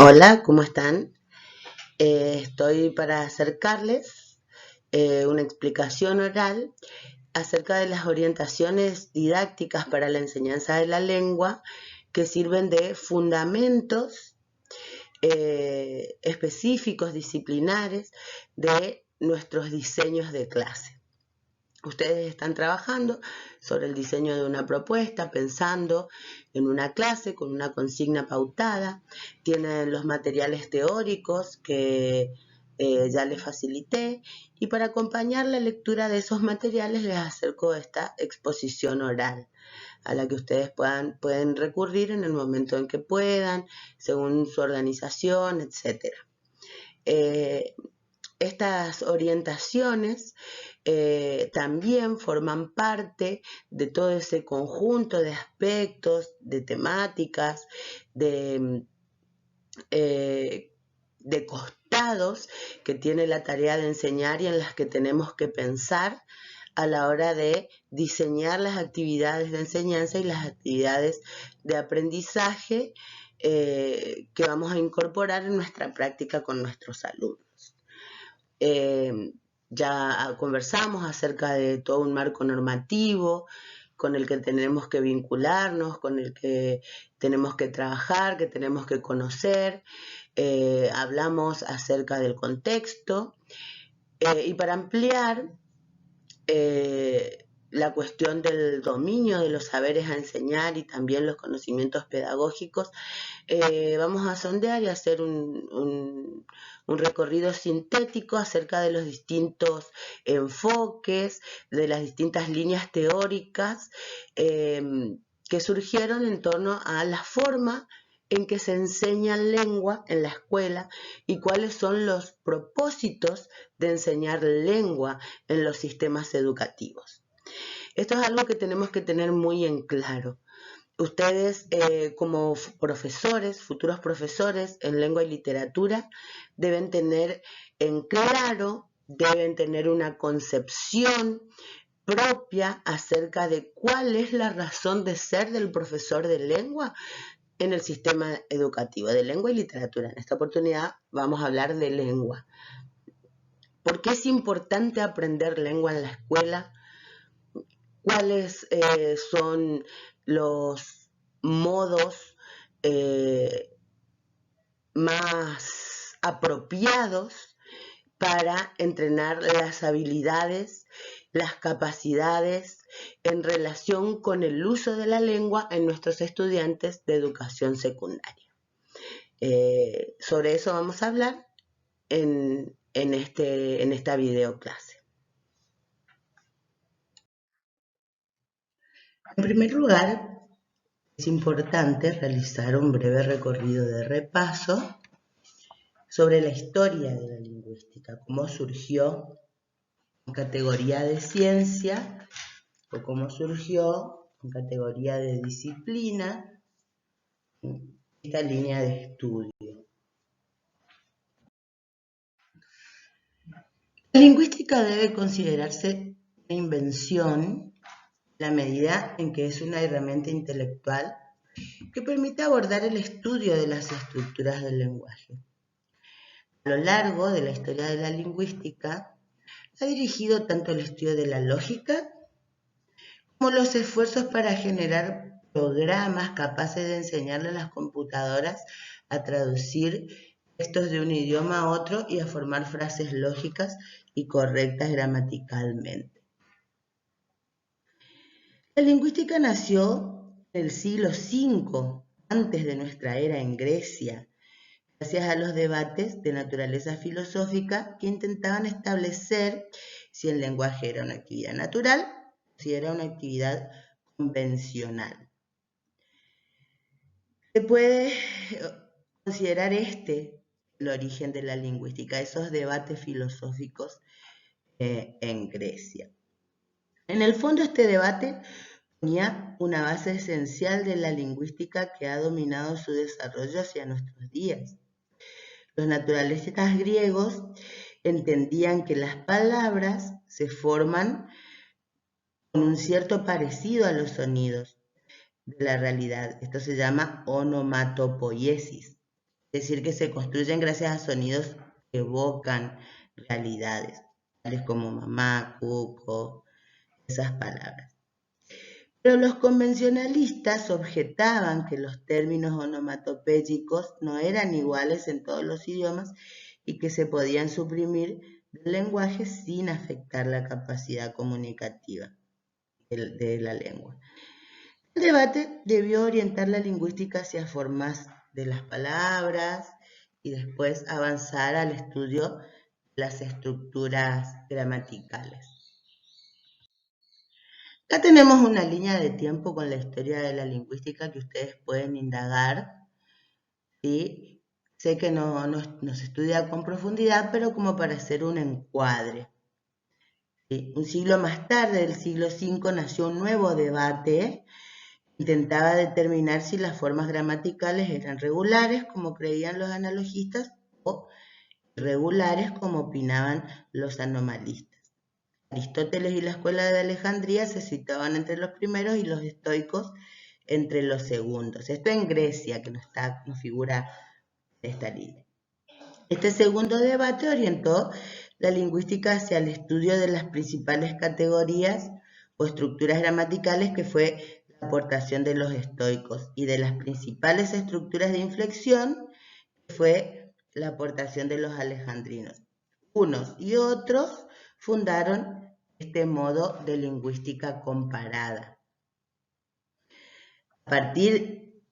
Hola, ¿cómo están? Estoy para acercarles una explicación oral acerca de las orientaciones didácticas para la enseñanza de la lengua que sirven de fundamentos específicos, disciplinares, de nuestros diseños de clase. Ustedes están trabajando sobre el diseño de una propuesta, pensando en una clase con una consigna pautada, tienen los materiales teóricos que ya les facilité, y para acompañar la lectura de esos materiales les acerco esta exposición oral a la que ustedes pueden recurrir en el momento en que puedan, según su organización, etc. Estas orientaciones también forman parte de todo ese conjunto de aspectos, de temáticas, de costados que tiene la tarea de enseñar y en las que tenemos que pensar a la hora de diseñar las actividades de enseñanza y las actividades de aprendizaje que vamos a incorporar en nuestra práctica con nuestros alumnos. Ya conversamos acerca de todo un marco normativo con el que tenemos que vincularnos, con el que tenemos que trabajar, que tenemos que conocer. Hablamos acerca del contexto y para ampliar la cuestión del dominio de los saberes a enseñar y también los conocimientos pedagógicos, vamos a sondear y hacer un recorrido sintético acerca de los distintos enfoques, de las distintas líneas teóricas que surgieron en torno a la forma en que se enseña lengua en la escuela y cuáles son los propósitos de enseñar lengua en los sistemas educativos. Esto es algo que tenemos que tener muy en claro. Ustedes como profesores, futuros profesores en lengua y literatura, deben tener en claro, deben tener una concepción propia acerca de cuál es la razón de ser del profesor de lengua en el sistema educativo, de lengua y literatura. En esta oportunidad vamos a hablar de lengua. ¿Por qué es importante aprender lengua en la escuela? ¿Cuáles son los modos más apropiados para entrenar las habilidades, las capacidades en relación con el uso de la lengua en nuestros estudiantes de educación secundaria? Sobre eso vamos a hablar en esta videoclase. En primer lugar, es importante realizar un breve recorrido de repaso sobre la historia de la lingüística, cómo surgió en categoría de ciencia o cómo surgió en categoría de disciplina esta línea de estudio. La lingüística debe considerarse una invención en la medida en que es una herramienta intelectual que permite abordar el estudio de las estructuras del lenguaje. A lo largo de la historia de la lingüística, ha dirigido tanto el estudio de la lógica como los esfuerzos para generar programas capaces de enseñarle a las computadoras a traducir textos de un idioma a otro y a formar frases lógicas y correctas gramaticalmente. La lingüística nació en el siglo V, antes de nuestra era en Grecia, gracias a los debates de naturaleza filosófica que intentaban establecer si el lenguaje era una actividad natural o si era una actividad convencional. Se puede considerar el origen de la lingüística, esos debates filosóficos en Grecia. En el fondo, este debate ponía una base esencial de la lingüística que ha dominado su desarrollo hacia nuestros días. Los naturalistas griegos entendían que las palabras se forman con un cierto parecido a los sonidos de la realidad. Esto se llama onomatopoiesis. es decir, que se construyen gracias a sonidos que evocan realidades, tales como mamá, cuco, esas palabras. Pero los convencionalistas objetaban que los términos onomatopéyicos no eran iguales en todos los idiomas y que se podían suprimir del lenguaje sin afectar la capacidad comunicativa de la lengua. El debate debió orientar la lingüística hacia formas de las palabras y después avanzar al estudio de las estructuras gramaticales. Acá tenemos una línea de tiempo con la historia de la lingüística que ustedes pueden indagar. ¿Sí? Sé que no se estudia con profundidad, pero como para hacer un encuadre. ¿Sí? Un siglo más tarde, del siglo V, nació un nuevo debate. Intentaba determinar si las formas gramaticales eran regulares, como creían los analogistas, o irregulares, como opinaban los anomalistas. Aristóteles y la escuela de Alejandría se situaban entre los primeros y los estoicos entre los segundos. Esto en Grecia, que no figura en esta línea. Este segundo debate orientó la lingüística hacia el estudio de las principales categorías o estructuras gramaticales, que fue la aportación de los estoicos, y de las principales estructuras de inflexión, que fue la aportación de los alejandrinos. Unos y otros fundaron este modo de lingüística comparada. A partir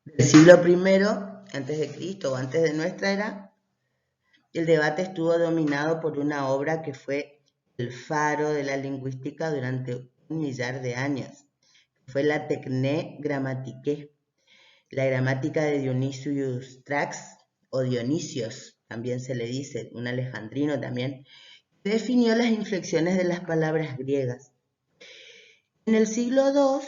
del siglo I antes de Cristo o antes de nuestra era, el debate estuvo dominado por una obra que fue el faro de la lingüística durante 1 millar de años. Fue la Tecne Grammaticae, la gramática de Dionysius Trax, o Dionisios, también se le dice, un alejandrino también, definió las inflexiones de las palabras griegas. En el siglo II,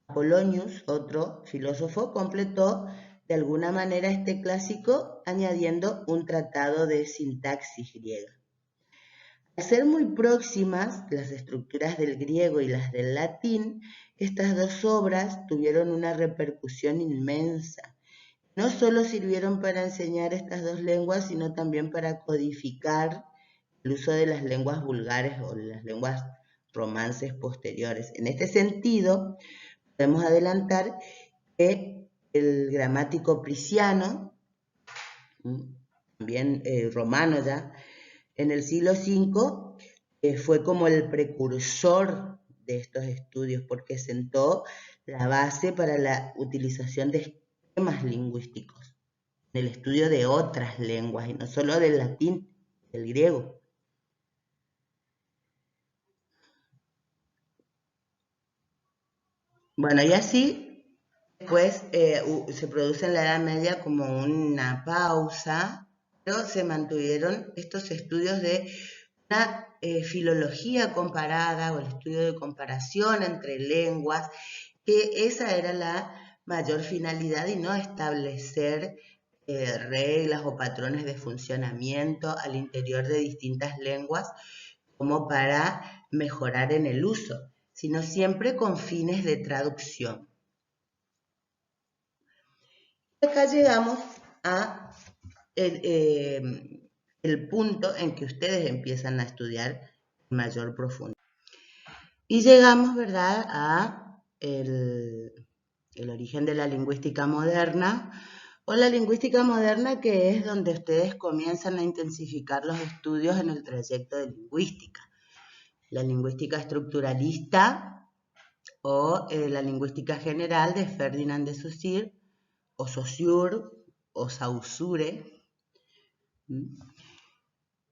Apollonius, otro filósofo, completó de alguna manera este clásico añadiendo un tratado de sintaxis griega. Al ser muy próximas las estructuras del griego y las del latín, estas dos obras tuvieron una repercusión inmensa. No solo sirvieron para enseñar estas dos lenguas, sino también para codificar el uso de las lenguas vulgares o las lenguas romances posteriores. En este sentido, podemos adelantar que el gramático Prisciano, también romano ya, en el siglo V fue como el precursor de estos estudios, porque sentó la base para la utilización de esquemas lingüísticos, en el estudio de otras lenguas y no solo del latín, del griego. Bueno, y así, después se produce en la Edad Media como una pausa, pero se mantuvieron estos estudios de una filología comparada o el estudio de comparación entre lenguas, que esa era la mayor finalidad y no establecer reglas o patrones de funcionamiento al interior de distintas lenguas como para mejorar en el uso, sino siempre con fines de traducción. Acá llegamos a el punto en que ustedes empiezan a estudiar en mayor profundidad. Y llegamos, ¿verdad?, a el origen de la lingüística moderna, o la lingüística moderna, que es donde ustedes comienzan a intensificar los estudios en el trayecto de lingüística. La lingüística estructuralista o la lingüística general de Ferdinand de Saussure, o Saussure, o Saussure.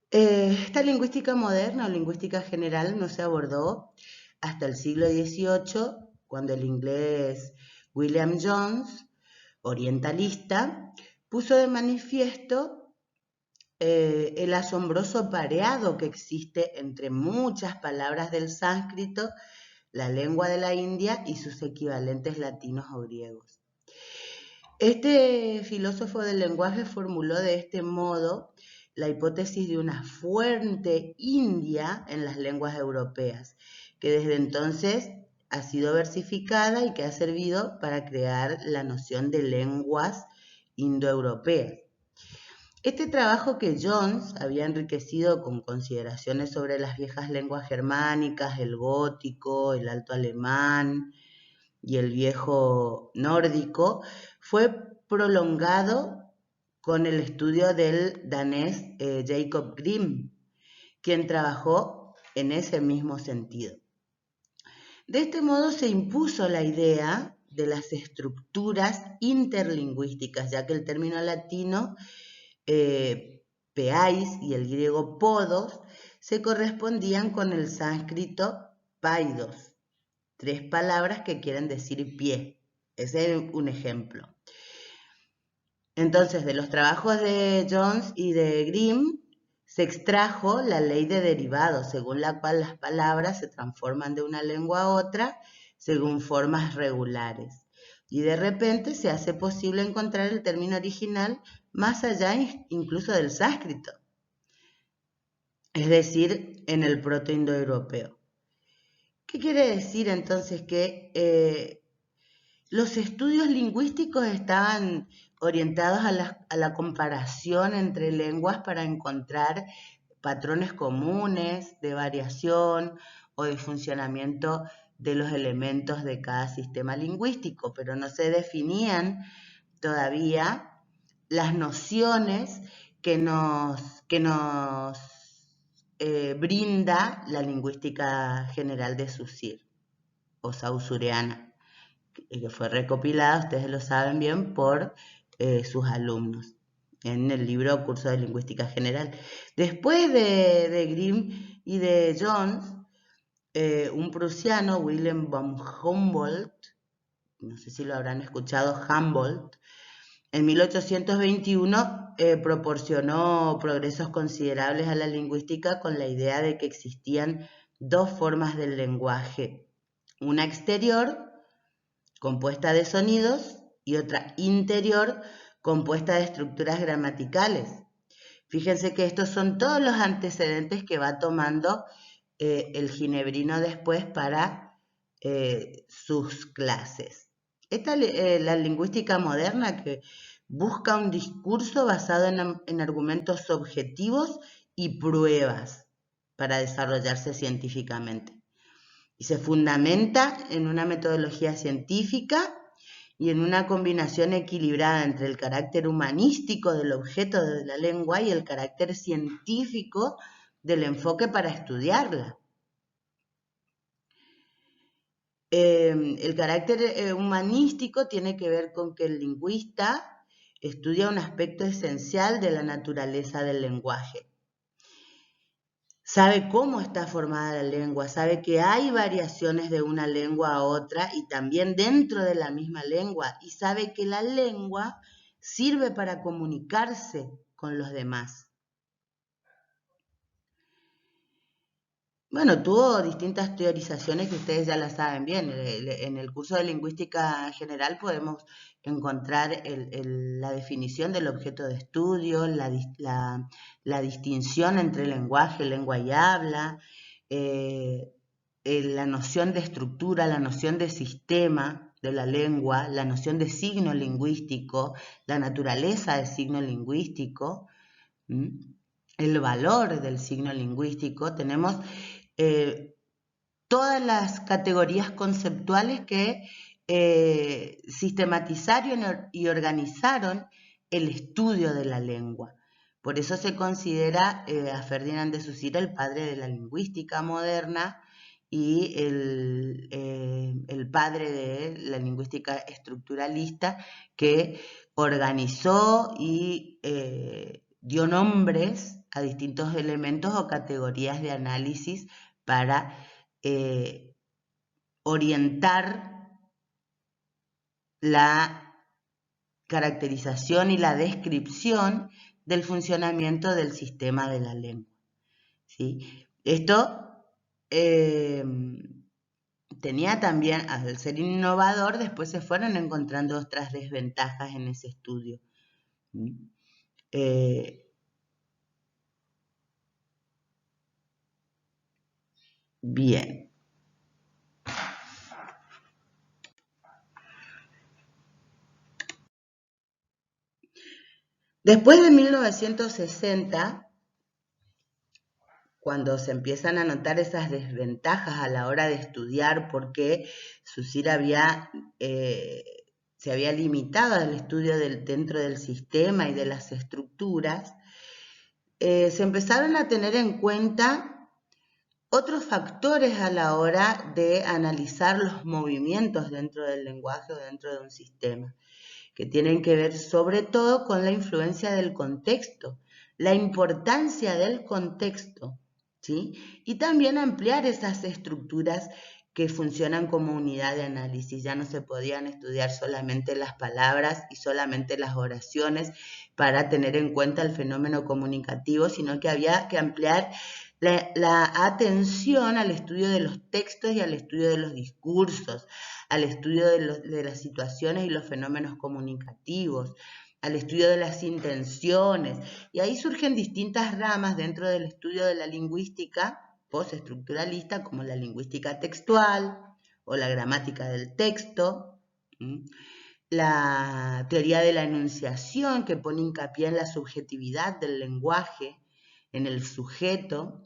Esta lingüística moderna o lingüística general no se abordó hasta el siglo XVIII, cuando el inglés William Jones, orientalista, puso de manifiesto el asombroso pareado que existe entre muchas palabras del sánscrito, la lengua de la India, y sus equivalentes latinos o griegos. Este filósofo del lenguaje formuló de este modo la hipótesis de una fuente india en las lenguas europeas, que desde entonces ha sido versificada y que ha servido para crear la noción de lenguas indoeuropeas. Este trabajo que Jones había enriquecido con consideraciones sobre las viejas lenguas germánicas, el gótico, el alto alemán y el viejo nórdico, fue prolongado con el estudio del danés Jacob Grimm, quien trabajó en ese mismo sentido. De este modo se impuso la idea de las estructuras interlingüísticas, ya que el término latino peais y el griego podos se correspondían con el sánscrito paidos, 3 palabras que quieren decir pie. Ese es un ejemplo. Entonces, de los trabajos de Jones y de Grimm se extrajo la ley de derivados, según la cual las palabras se transforman de una lengua a otra según formas regulares. Y de repente se hace posible encontrar el término original más allá incluso del sánscrito, es decir, en el protoindoeuropeo. ¿Qué quiere decir entonces? Que los estudios lingüísticos estaban orientados a la comparación entre lenguas para encontrar patrones comunes de variación o de funcionamiento de los elementos de cada sistema lingüístico, pero no se definían todavía las nociones que nos brinda la lingüística general de Saussure o saussureana, que fue recopilada, ustedes lo saben bien, por sus alumnos en el libro Curso de Lingüística General. Después de Grimm y de Jones, un prusiano, Wilhelm von Humboldt, no sé si lo habrán escuchado, Humboldt, en 1821 proporcionó progresos considerables a la lingüística con la idea de que existían 2 formas del lenguaje, una exterior, compuesta de sonidos, y otra interior, compuesta de estructuras gramaticales. Fíjense que estos son todos los antecedentes que va tomando el ginebrino después para sus clases. Esta la lingüística moderna, que busca un discurso basado en argumentos objetivos y pruebas para desarrollarse científicamente. Y se fundamenta en una metodología científica y en una combinación equilibrada entre el carácter humanístico del objeto de la lengua y el carácter científico del enfoque para estudiarla. El carácter humanístico tiene que ver con que el lingüista estudia un aspecto esencial de la naturaleza del lenguaje. Sabe cómo está formada la lengua, sabe que hay variaciones de una lengua a otra y también dentro de la misma lengua, y sabe que la lengua sirve para comunicarse con los demás. Bueno, tuvo distintas teorizaciones que ustedes ya las saben bien. En el curso de lingüística general podemos encontrar la definición del objeto de estudio, la distinción entre lenguaje, lengua y habla, la noción de estructura, la noción de sistema de la lengua, la noción de signo lingüístico, la naturaleza del signo lingüístico, el valor del signo lingüístico. Tenemos todas las categorías conceptuales que sistematizaron y organizaron el estudio de la lengua. Por eso se considera a Ferdinand de Saussure el padre de la lingüística moderna y el padre de la lingüística estructuralista, que organizó y dio nombres a distintos elementos o categorías de análisis para orientar la caracterización y la descripción del funcionamiento del sistema de la lengua. ¿Sí? Esto tenía también, al ser innovador, después se fueron encontrando otras desventajas en ese estudio. Bien. Después de 1960, cuando se empiezan a notar esas desventajas a la hora de estudiar, porque SUSIR se había limitado al estudio dentro del sistema y de las estructuras, se empezaron a tener en cuenta otros factores a la hora de analizar los movimientos dentro del lenguaje o dentro de un sistema, que tienen que ver sobre todo con la influencia del contexto, la importancia del contexto, ¿sí? Y también ampliar esas estructuras que funcionan como unidad de análisis. Ya no se podían estudiar solamente las palabras y solamente las oraciones para tener en cuenta el fenómeno comunicativo, sino que había que ampliar la atención al estudio de los textos y al estudio de los discursos, al estudio de las situaciones y los fenómenos comunicativos, al estudio de las intenciones. Y ahí surgen distintas ramas dentro del estudio de la lingüística postestructuralista, como la lingüística textual o la gramática del texto, la teoría de la enunciación, que pone hincapié en la subjetividad del lenguaje, en el sujeto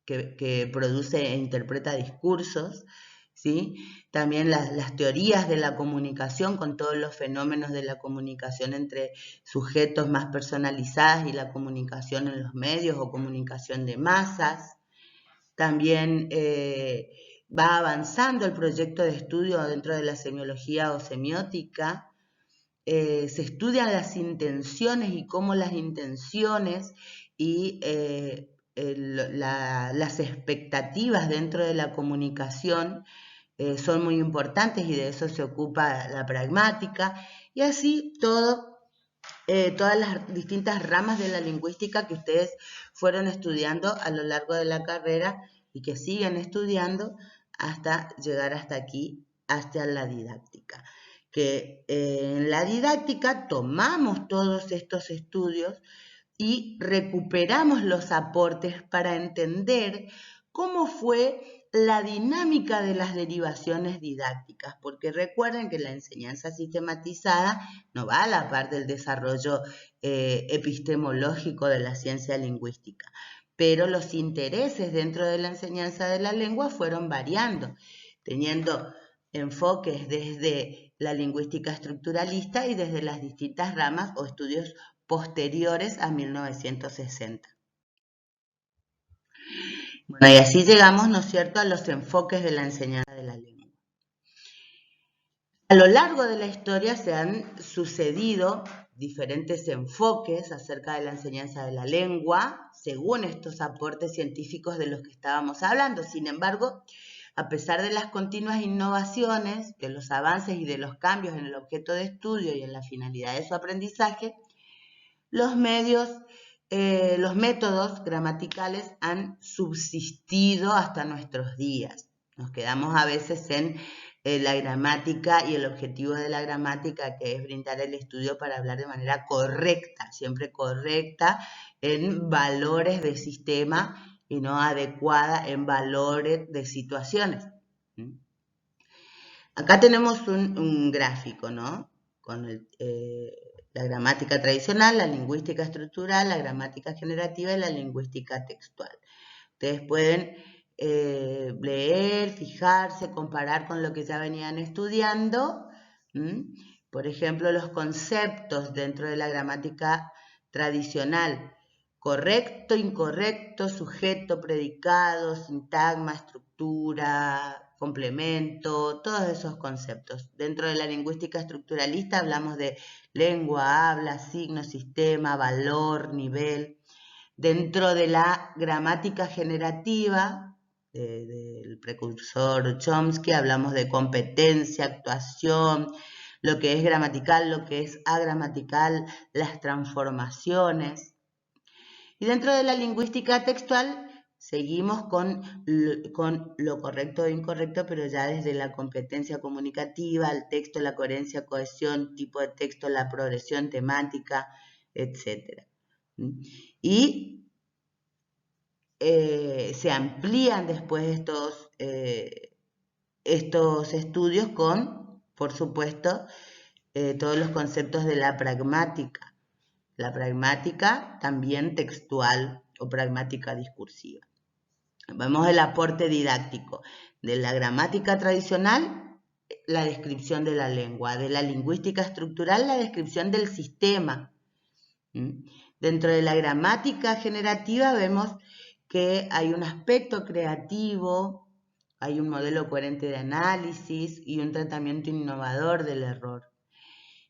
que produce e interpreta discursos, ¿sí? También las teorías de la comunicación con todos los fenómenos de la comunicación entre sujetos más personalizadas y la comunicación en los medios o comunicación de masas. También va avanzando el proyecto de estudio dentro de la semiología o semiótica. Se estudian las intenciones y cómo las intenciones y las expectativas dentro de la comunicación son muy importantes, y de eso se ocupa la pragmática, y así todas las distintas ramas de la lingüística que ustedes fueron estudiando a lo largo de la carrera y que siguen estudiando hasta llegar hasta aquí, hasta la didáctica. Que en la didáctica tomamos todos estos estudios y recuperamos los aportes para entender cómo fue la dinámica de las derivaciones didácticas, porque recuerden que la enseñanza sistematizada no va a la par del desarrollo epistemológico de la ciencia lingüística, pero los intereses dentro de la enseñanza de la lengua fueron variando, teniendo enfoques desde la lingüística estructuralista y desde las distintas ramas o estudios posteriores a 1960. Bueno, y así llegamos, ¿no es cierto?, a los enfoques de la enseñanza de la lengua. A lo largo de la historia se han sucedido diferentes enfoques acerca de la enseñanza de la lengua, según estos aportes científicos de los que estábamos hablando. Sin embargo, a pesar de las continuas innovaciones, de los avances y de los cambios en el objeto de estudio y en la finalidad de su aprendizaje, los métodos gramaticales han subsistido hasta nuestros días. Nos quedamos a veces en la gramática y el objetivo de la gramática, que es brindar el estudio para hablar de manera correcta, siempre correcta en valores de sistema y no adecuada en valores de situaciones. Acá tenemos un gráfico, ¿no? Con la gramática tradicional, la lingüística estructural, la gramática generativa y la lingüística textual. Ustedes pueden leer, fijarse, comparar con lo que ya venían estudiando. Por ejemplo, los conceptos dentro de la gramática tradicional: correcto, incorrecto, sujeto, predicado, sintagma, estructura, complemento, todos esos conceptos. Dentro de la lingüística estructuralista hablamos de lengua, habla, signo, sistema, valor, nivel. Dentro de la gramática generativa del precursor Chomsky hablamos de competencia, actuación, lo que es gramatical, lo que es agramatical, las transformaciones. Y dentro de la lingüística textual seguimos con lo correcto e incorrecto, pero ya desde la competencia comunicativa, el texto, la coherencia, cohesión, tipo de texto, la progresión temática, etc. Y se amplían después estos estudios con, por supuesto, todos los conceptos de la pragmática, la pragmática también textual o pragmática discursiva. Vemos el aporte didáctico de la gramática tradicional, la descripción de la lengua, de la lingüística estructural, la descripción del sistema. Dentro de la gramática generativa vemos que hay un aspecto creativo, hay un modelo coherente de análisis y un tratamiento innovador del error.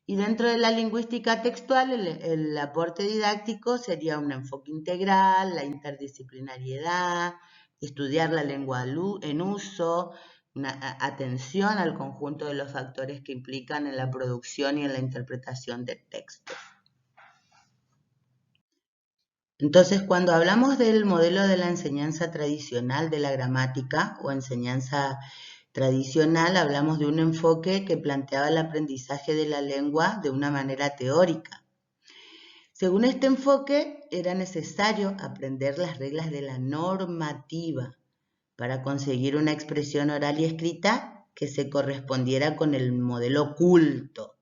Y dentro de la lingüística textual, el aporte didáctico sería un enfoque integral, la interdisciplinariedad, estudiar la lengua en uso, una atención al conjunto de los factores que implican en la producción y en la interpretación de textos. Entonces, cuando hablamos del modelo de la enseñanza tradicional de la gramática o enseñanza tradicional, hablamos de un enfoque que planteaba el aprendizaje de la lengua de una manera teórica. Según este enfoque, era necesario aprender las reglas de la normativa para conseguir una expresión oral y escrita que se correspondiera con el modelo culto.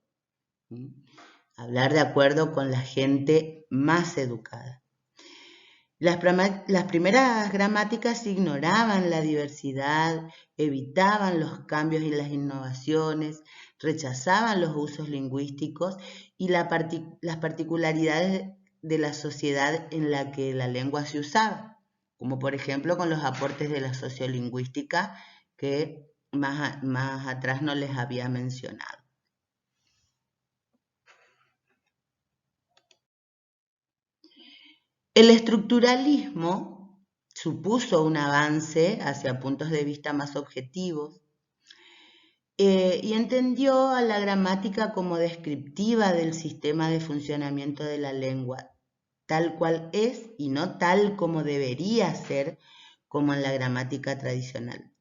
Hablar de acuerdo con la gente más educada. Las primeras gramáticas ignoraban la diversidad, evitaban los cambios y las innovaciones, rechazaban los usos lingüísticos y las particularidades de la sociedad en la que la lengua se usaba, como por ejemplo con los aportes de la sociolingüística que más atrás no les había mencionado. El estructuralismo supuso un avance hacia puntos de vista más objetivos y entendió a la gramática como descriptiva del sistema de funcionamiento de la lengua, tal cual es y no tal como debería ser como en la gramática tradicional.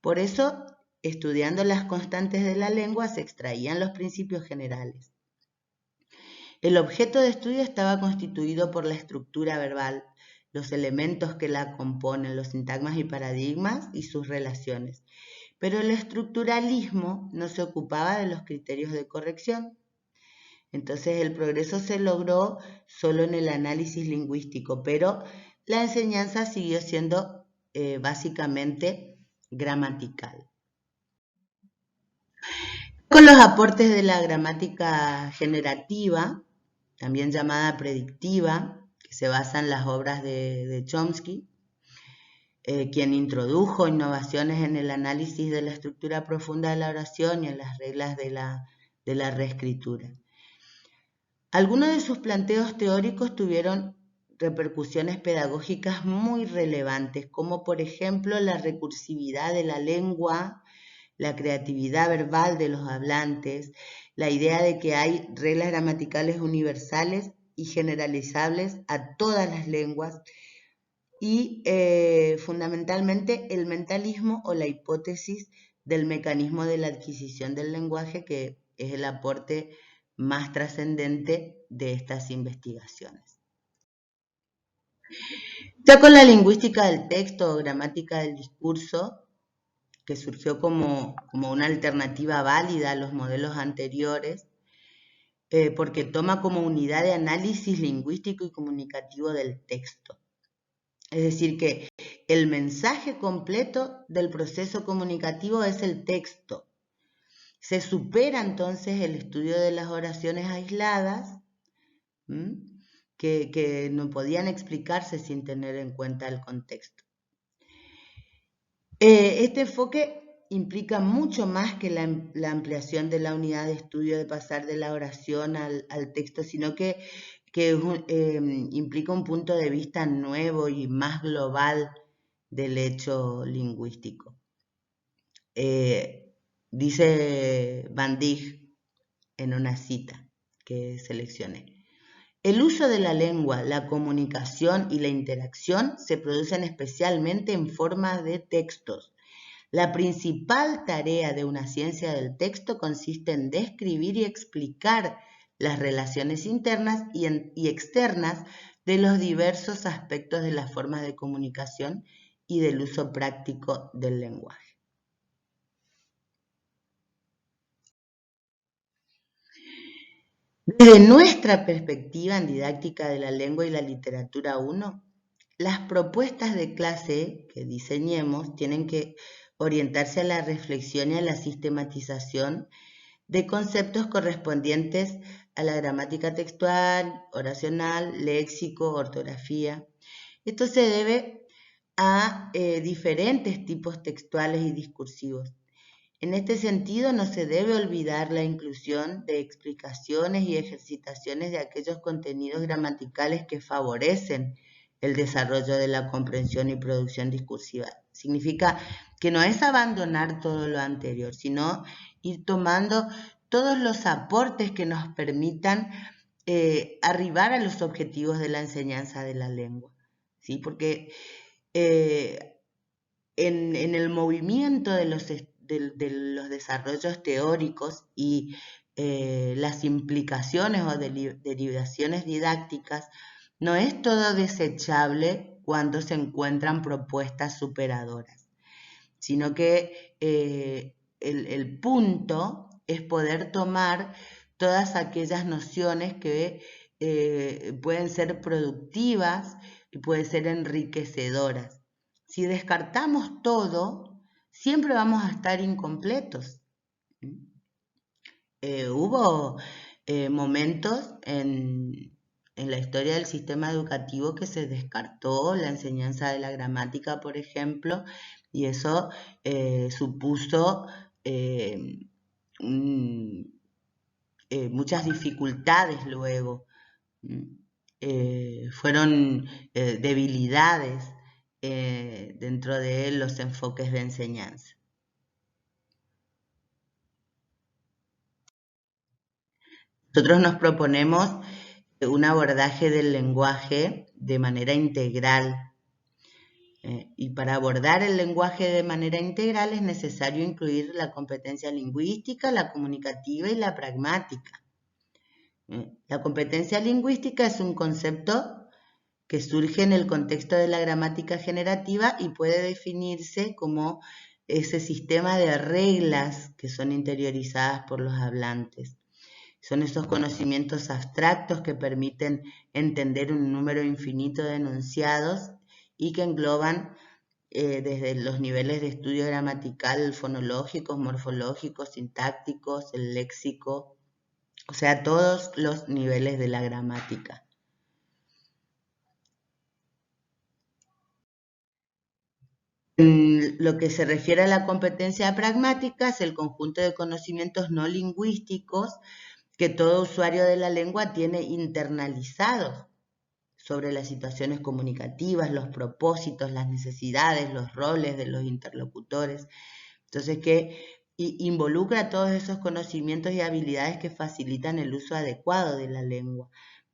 Por eso, estudiando las constantes de la lengua se extraían los principios generales. El objeto de estudio estaba constituido por la estructura verbal, los elementos que la componen, los sintagmas y paradigmas y sus relaciones. Pero el estructuralismo no se ocupaba de los criterios de corrección. Entonces el progreso se logró solo en el análisis lingüístico, pero la enseñanza siguió siendo básicamente gramatical. Con los aportes de la gramática generativa, también llamada predictiva, que se basa en las obras de Chomsky, quien introdujo innovaciones en el análisis de la estructura profunda de la oración y en las reglas de la reescritura. Algunos de sus planteos teóricos tuvieron repercusiones pedagógicas muy relevantes, como por ejemplo la recursividad de la lengua, la creatividad verbal de los hablantes, la idea de que hay reglas gramaticales universales y generalizables a todas las lenguas y fundamentalmente el mentalismo o la hipótesis del mecanismo de la adquisición del lenguaje, que es el aporte más trascendente de estas investigaciones. Ya con la lingüística del texto o gramática del discurso, que surgió como una alternativa válida a los modelos anteriores, porque toma como unidad de análisis lingüístico y comunicativo del texto. Es decir, que el mensaje completo del proceso comunicativo es el texto. Se supera entonces el estudio de las oraciones aisladas, que no podían explicarse sin tener en cuenta el contexto. Este enfoque implica mucho más que la ampliación de la unidad de estudio, de pasar de la oración al texto, sino que implica un punto de vista nuevo y más global del hecho lingüístico. Dice Van Dijk en una cita que seleccioné: el uso de la lengua, la comunicación y la interacción se producen especialmente en forma de textos. La principal tarea de una ciencia del texto consiste en describir y explicar las relaciones internas y externas de los diversos aspectos de las formas de comunicación y del uso práctico del lenguaje. Desde nuestra perspectiva en didáctica de la lengua y la literatura 1, las propuestas de clase que diseñemos tienen que orientarse a la reflexión y a la sistematización de conceptos correspondientes a la gramática textual, oracional, léxico, ortografía. Esto se debe a diferentes tipos textuales y discursivos. En este sentido, no se debe olvidar la inclusión de explicaciones y ejercitaciones de aquellos contenidos gramaticales que favorecen el desarrollo de la comprensión y producción discursiva. Significa que no es abandonar todo lo anterior, sino ir tomando todos los aportes que nos permitan arribar a los objetivos de la enseñanza de la lengua, ¿sí? Porque en el movimiento de los desarrollos teóricos y las implicaciones o derivaciones didácticas, no es todo desechable cuando se encuentran propuestas superadoras, sino que el punto es poder tomar todas aquellas nociones que pueden ser productivas y pueden ser enriquecedoras. Si descartamos todo, siempre vamos a estar incompletos. Hubo momentos en la historia del sistema educativo que se descartó la enseñanza de la gramática, por ejemplo, y eso supuso muchas dificultades luego. Fueron debilidades dentro de los enfoques de enseñanza. Nosotros nos proponemos un abordaje del lenguaje de manera integral. Y para abordar el lenguaje de manera integral es necesario incluir la competencia lingüística, la comunicativa y la pragmática. La competencia lingüística es un concepto que surge en el contexto de la gramática generativa y puede definirse como ese sistema de reglas que son interiorizadas por los hablantes. Son esos conocimientos abstractos que permiten entender un número infinito de enunciados y que engloban desde los niveles de estudio gramatical, fonológicos, morfológicos, sintácticos, el léxico, o sea, todos los niveles de la gramática. En lo que se refiere a la competencia pragmática, es el conjunto de conocimientos no lingüísticos que todo usuario de la lengua tiene internalizados sobre las situaciones comunicativas, los propósitos, las necesidades, los roles de los interlocutores. Entonces, que involucra todos esos conocimientos y habilidades que facilitan el uso adecuado de la lengua.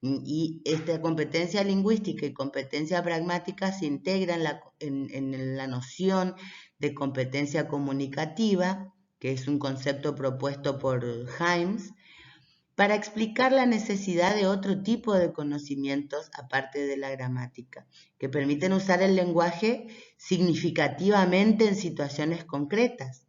Y esta competencia lingüística y competencia pragmática se integran en la noción de competencia comunicativa, que es un concepto propuesto por Himes, para explicar la necesidad de otro tipo de conocimientos aparte de la gramática, que permiten usar el lenguaje significativamente en situaciones concretas.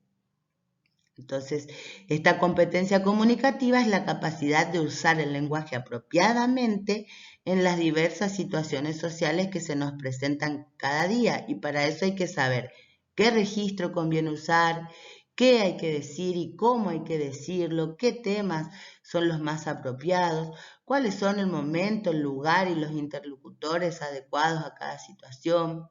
Entonces, esta competencia comunicativa es la capacidad de usar el lenguaje apropiadamente en las diversas situaciones sociales que se nos presentan cada día, y para eso hay que saber qué registro conviene usar, qué hay que decir y cómo hay que decirlo, qué temas son los más apropiados, cuáles son el momento, el lugar y los interlocutores adecuados a cada situación.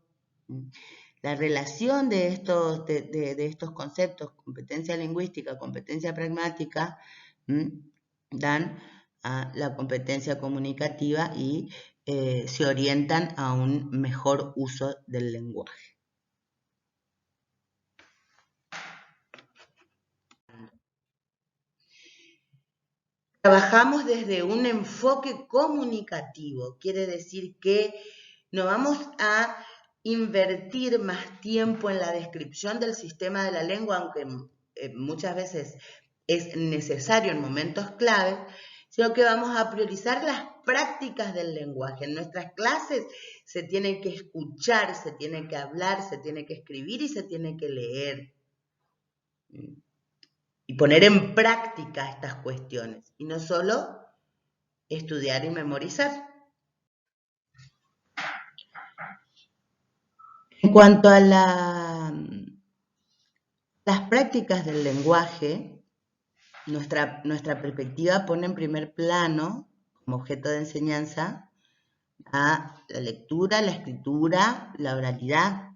La relación de estos conceptos, competencia lingüística, competencia pragmática, dan a la competencia comunicativa y se orientan a un mejor uso del lenguaje. Trabajamos desde un enfoque comunicativo, quiere decir que no vamos a invertir más tiempo en la descripción del sistema de la lengua, aunque muchas veces es necesario en momentos claves, sino que vamos a priorizar las prácticas del lenguaje. En nuestras clases se tiene que escuchar, se tiene que hablar, se tiene que escribir y se tiene que leer. Y poner en práctica estas cuestiones. Y no solo estudiar y memorizar. En cuanto a las prácticas del lenguaje, nuestra perspectiva pone en primer plano, como objeto de enseñanza, a la lectura, la escritura, la oralidad.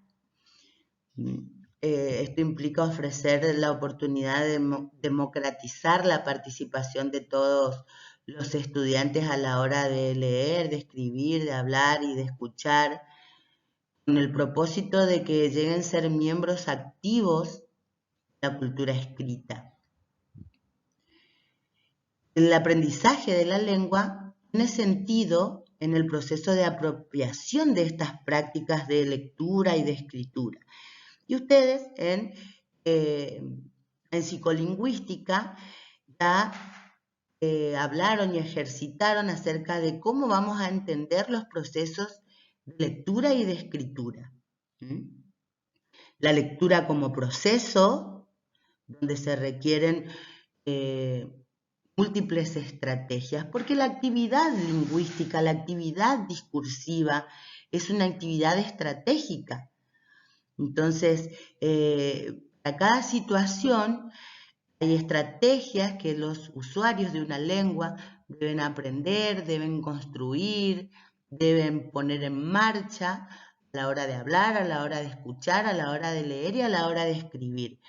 Esto implica ofrecer la oportunidad de democratizar la participación de todos los estudiantes a la hora de leer, de escribir, de hablar y de escuchar, con el propósito de que lleguen a ser miembros activos de la cultura escrita. El aprendizaje de la lengua tiene sentido en el proceso de apropiación de estas prácticas de lectura y de escritura. Y ustedes en psicolingüística ya hablaron y ejercitaron acerca de cómo vamos a entender los procesos de lectura y de escritura. La lectura como proceso, donde se requieren múltiples estrategias, porque la actividad lingüística, la actividad discursiva, es una actividad estratégica. Entonces, para cada situación hay estrategias que los usuarios de una lengua deben aprender, deben construir, deben poner en marcha a la hora de hablar, a la hora de escuchar, a la hora de leer y a la hora de escribir.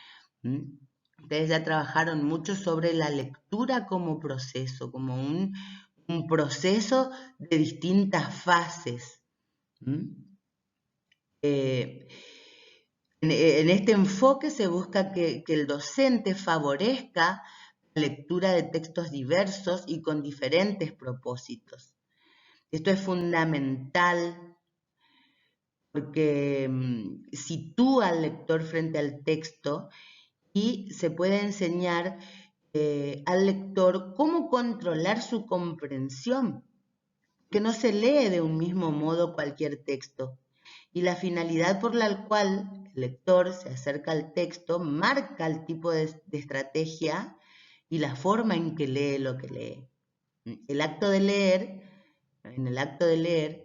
Ustedes ya trabajaron mucho sobre la lectura como proceso, como un proceso de distintas fases. En este enfoque se busca que el docente favorezca la lectura de textos diversos y con diferentes propósitos. Esto es fundamental porque sitúa al lector frente al texto y se puede enseñar al lector cómo controlar su comprensión, que no se lee de un mismo modo cualquier texto. Y la finalidad por la cual el lector se acerca al texto marca el tipo de estrategia y la forma en que lee lo que lee. En el acto de leer,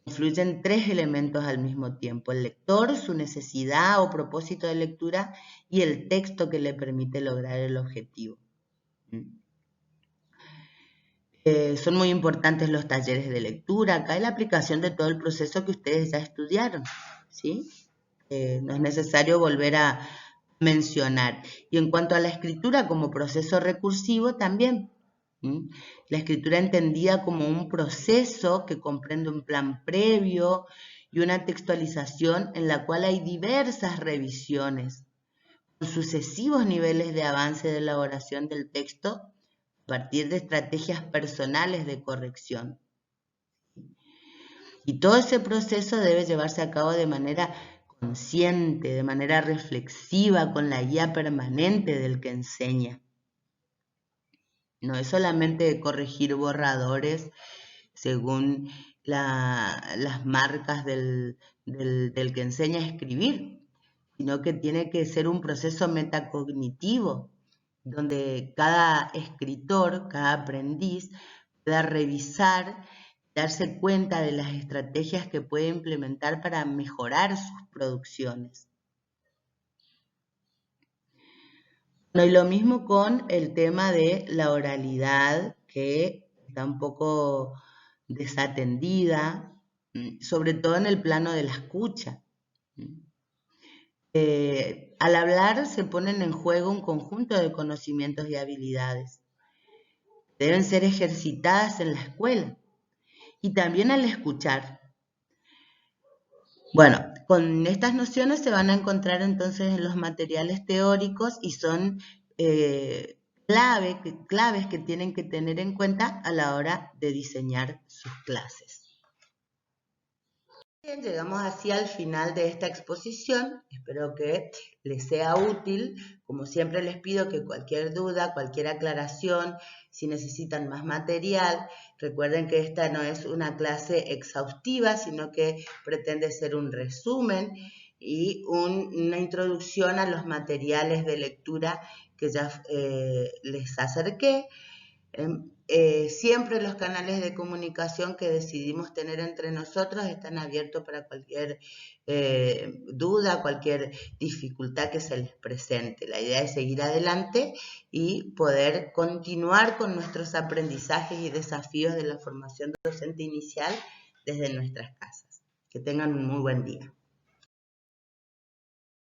confluyen tres elementos al mismo tiempo: el lector, su necesidad o propósito de lectura y el texto que le permite lograr el objetivo. Son muy importantes los talleres de lectura. Acá es la aplicación de todo el proceso que ustedes ya estudiaron, ¿sí? No es necesario volver a mencionar. Y en cuanto a la escritura como proceso recursivo, también. La escritura entendida como un proceso que comprende un plan previo y una textualización en la cual hay diversas revisiones, con sucesivos niveles de avance de elaboración del texto, a partir de estrategias personales de corrección. Y todo ese proceso debe llevarse a cabo de manera consciente, de manera reflexiva, con la guía permanente del que enseña. No es solamente corregir borradores según las marcas del que enseña a escribir, sino que tiene que ser un proceso metacognitivo, donde cada escritor, cada aprendiz pueda revisar, darse cuenta de las estrategias que puede implementar para mejorar sus producciones. Bueno, y lo mismo con el tema de la oralidad, que está un poco desatendida, sobre todo en el plano de la escucha. Al hablar se ponen en juego un conjunto de conocimientos y habilidades. Deben ser ejercitadas en la escuela y también al escuchar. Bueno, con estas nociones se van a encontrar entonces en los materiales teóricos y son claves que tienen que tener en cuenta a la hora de diseñar sus clases. Bien, llegamos así al final de esta exposición. Espero que les sea útil. Como siempre les pido que cualquier duda, cualquier aclaración, si necesitan más material, recuerden que esta no es una clase exhaustiva, sino que pretende ser un resumen y una introducción a los materiales de lectura que ya les acerqué. siempre los canales de comunicación que decidimos tener entre nosotros están abiertos para cualquier duda, cualquier dificultad que se les presente. La idea es seguir adelante y poder continuar con nuestros aprendizajes y desafíos de la formación docente inicial desde nuestras casas. Que tengan un muy buen día.